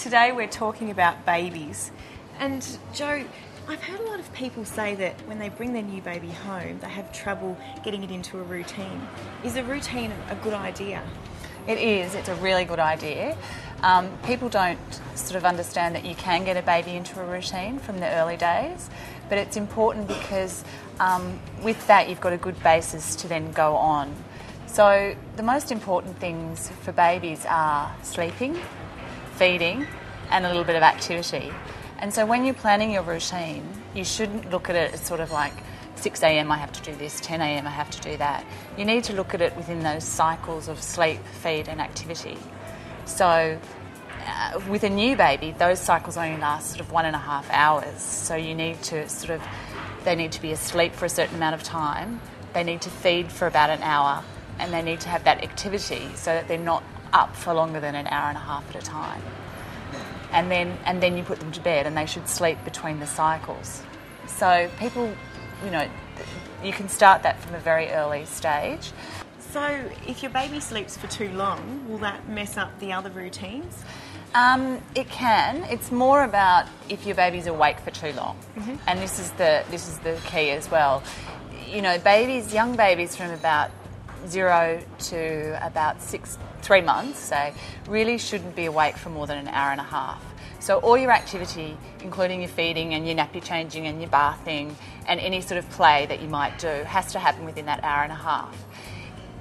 Today we're talking about babies. And Joe, I've heard a lot of people say that when they bring their new baby home, they have trouble getting it into a routine. Is a routine a good idea? It is. It's a really good idea. People don't sort of understand that you can get a baby into a routine from the early days, but it's important because with that you've got a good basis to then go on. So the most important things for babies are sleeping, feeding, and a little bit of activity. And so when you're planning your routine, you shouldn't look at it as sort of like 6 a.m. I have to do this, 10 a.m. I have to do that. You need to look at it within those cycles of sleep, feed and activity. So with a new baby, those cycles only last sort of 1.5 hours. So you need to they need to be asleep for a certain amount of time, they need to feed for about an hour, and they need to have that activity so that they're not up for longer than an hour and a half at a time. And then you put them to bed and they should sleep between the cycles. So people, you can start that from a very early stage. So if your baby sleeps for too long, will that mess up the other routines? It can. It's more about if your baby's awake for too long. Mm-hmm. And this is the key as well. Young babies from about 0 to about 3 months, say, really shouldn't be awake for more than an hour and a half. So all your activity, including your feeding and your nappy changing and your bathing and any sort of play that you might do, has to happen within that hour and a half.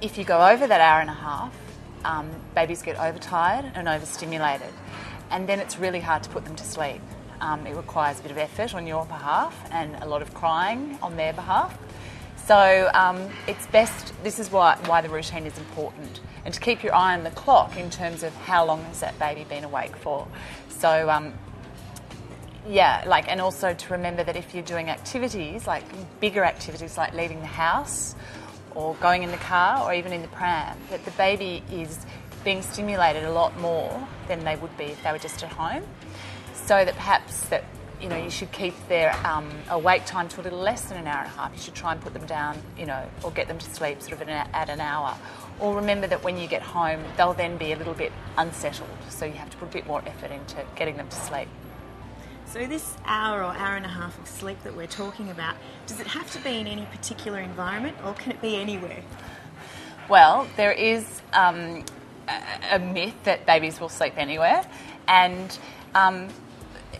If you go over that hour and a half, babies get overtired and overstimulated, and then it's really hard to put them to sleep. It requires a bit of effort on your behalf and a lot of crying on their behalf. So it's best, this is why the routine is important, and to keep your eye on the clock in terms of how long has that baby been awake for. So and also to remember that if you're doing activities, like bigger activities like leaving the house or going in the car or even in the pram, that the baby is being stimulated a lot more than they would be if they were just at home. So that perhaps you should keep their awake time to a little less than an hour and a half. You should try and put them down, or get them to sleep sort of at an hour. Or remember that when you get home, they'll then be a little bit unsettled, so you have to put a bit more effort into getting them to sleep. So this hour or hour and a half of sleep that we're talking about, does it have to be in any particular environment, or can it be anywhere? Well, there is a myth that babies will sleep anywhere, and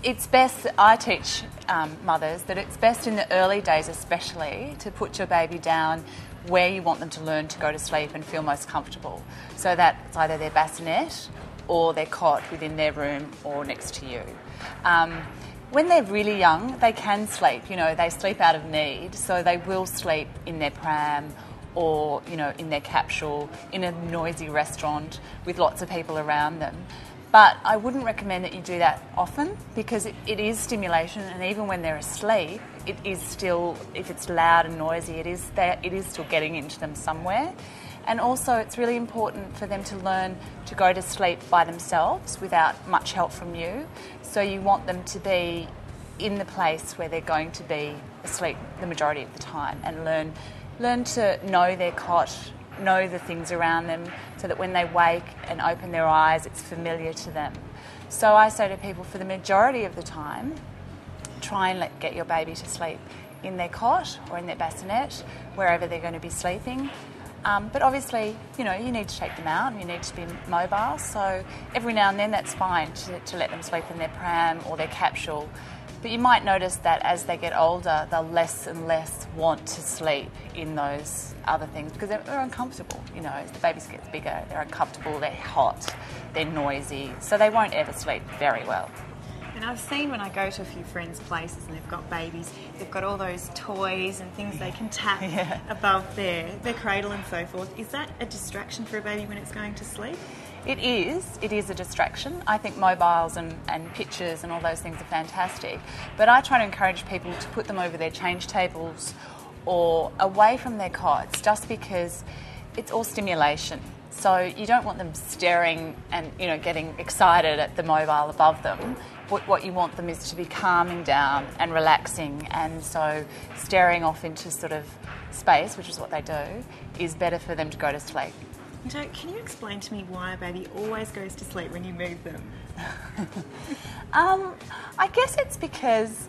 it's best, I teach mothers, that it's best in the early days especially to put your baby down where you want them to learn to go to sleep and feel most comfortable. So that it's either their bassinet or their cot within their room or next to you. When they're really young, they can sleep. They sleep out of need, so they will sleep in their pram or, in their capsule, in a noisy restaurant with lots of people around them. But I wouldn't recommend that you do that often, because it is stimulation, and even when they're asleep, it is still, if it's loud and noisy, it is still getting into them somewhere. And also it's really important for them to learn to go to sleep by themselves without much help from you. So you want them to be in the place where they're going to be asleep the majority of the time, and learn to know their cot, know the things around them, so that when they wake and open their eyes, it's familiar to them. So I say to people, for the majority of the time, try and get your baby to sleep in their cot or in their bassinet, wherever they're going to be sleeping. But obviously, you need to take them out and you need to be mobile, so every now and then that's fine to let them sleep in their pram or their capsule. But you might notice that as they get older, they'll less and less want to sleep in those other things because they're uncomfortable. As the baby gets bigger, they're uncomfortable, they're hot, they're noisy, so they won't ever sleep very well. And I've seen when I go to a few friends' places and they've got babies, they've got all those toys and things they can tap above their cradle and so forth. Is that a distraction for a baby when it's going to sleep? It is a distraction. I think mobiles and pictures and all those things are fantastic. But I try to encourage people to put them over their change tables or away from their cots, just because it's all stimulation. So you don't want them staring and getting excited at the mobile above them. What you want them is to be calming down and relaxing, and so staring off into sort of space, which is what they do, is better for them to go to sleep. Joe, can you explain to me why a baby always goes to sleep when you move them? I guess it's because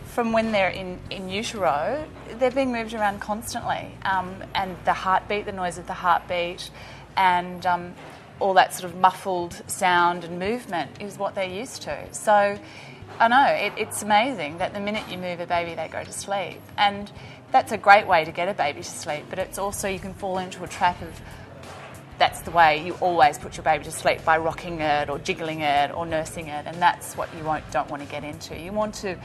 from when they're in utero, they're being moved around constantly, and the heartbeat, the noise of the heartbeat, and all that sort of muffled sound and movement is what they're used to. So I know it's amazing that the minute you move a baby, they go to sleep, and that's a great way to get a baby to sleep. But it's also, you can fall into a trap of, that's the way you always put your baby to sleep, by rocking it or jiggling it or nursing it, and that's what you don't want to get into. You want to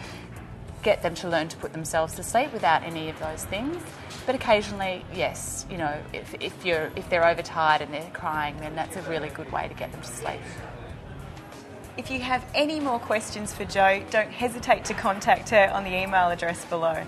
get them to learn to put themselves to sleep without any of those things. But occasionally, yes, you know, if they're overtired and they're crying, then that's a really good way to get them to sleep. If you have any more questions for Jo, don't hesitate to contact her on the email address below.